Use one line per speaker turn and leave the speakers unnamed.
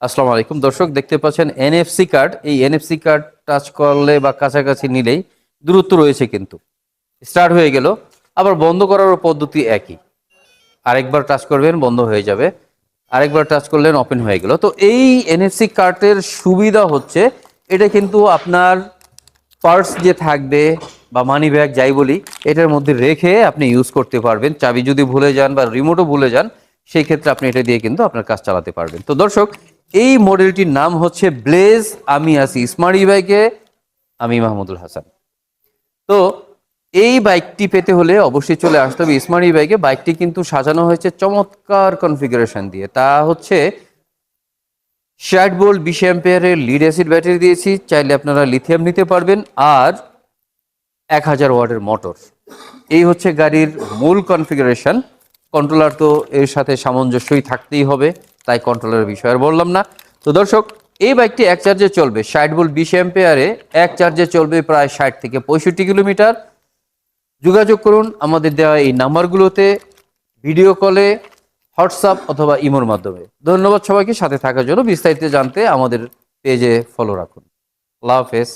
আসসালামু আলাইকুম দর্শক, দেখতে পাচ্ছেন এনএফসি কার্ড। এই এনএফসি কার্ড টাচ করলে বা কাছাকাছি নিলেই দূরত্ব রয়েছে, কিন্তু স্টার্ট হয়ে গেল। আবার বন্ধ করারও পদ্ধতি একই, আরেকবার টাচ করবেন বন্ধ হয়ে যাবে, আরেকবার টাচ করলেন ওপেন হয়ে গেল। তো এই এনএফসি কার্ডের সুবিধা হচ্ছে এটা কিন্তু আপনার পার্স যে থাকবে বা মানি ব্যাগ যাই বলি, এটার মধ্যে রেখে আপনি ইউজ করতে পারবেন। চাবি যদি ভুলে যান বা রিমোটও ভুলে যান, সেই ক্ষেত্রে আপনি এটা দিয়ে কিন্তু আপনার কাজ চালাতে পারবেন। তো দর্শক, এই মডেলটির নাম হচ্ছে ব্লেজ। আমি আছি স্মার্ট ই বাইকে, আমি মাহমুদুল হাসান। তো এই বাইকটি পেতে হলে অবশ্যই চলে আসতে হবে স্মার্ট ই বাইকে। বাইকটি কিন্তু সাজানো হয়েছে চমৎকার কনফিগারেশন দিয়ে। তা হচ্ছে 60 ভোল্ট 20 অ্যাম্পিয়ারের লিড অ্যাসিড ব্যাটারি দিয়েছি, চাইলে আপনারা লিথিয়াম নিতে পারবেন, আর 1000 ওয়াটের মোটর। এই হচ্ছে গাড়ির মূল কনফিগারেশন। কন্ট্রোলার তো এর সাথে সামঞ্জস্যই থাকতেই হবে, তাই কন্ট্রোলারের বিষয় আর বললাম না। তো দর্শক, এই বাইকটি এক চার্জে চলবে 60 ভোল্ট 20 অ্যাম্পিয়ারে, এক চার্জে চলবে প্রায় 60 থেকে 65 কিলোমিটার। যোগাযোগ করুন আমাদের দেওয়া এই নাম্বারগুলোতে, ভিডিও কলে, হোয়াটসঅ্যাপ অথবা ইমোর মাধ্যমে। ধন্যবাদ সবাইকে সাথে থাকার জন্য। বিস্তারিত জানতে আমাদের পেজে ফলো রাখুন। আল্লাহ হাফেজ।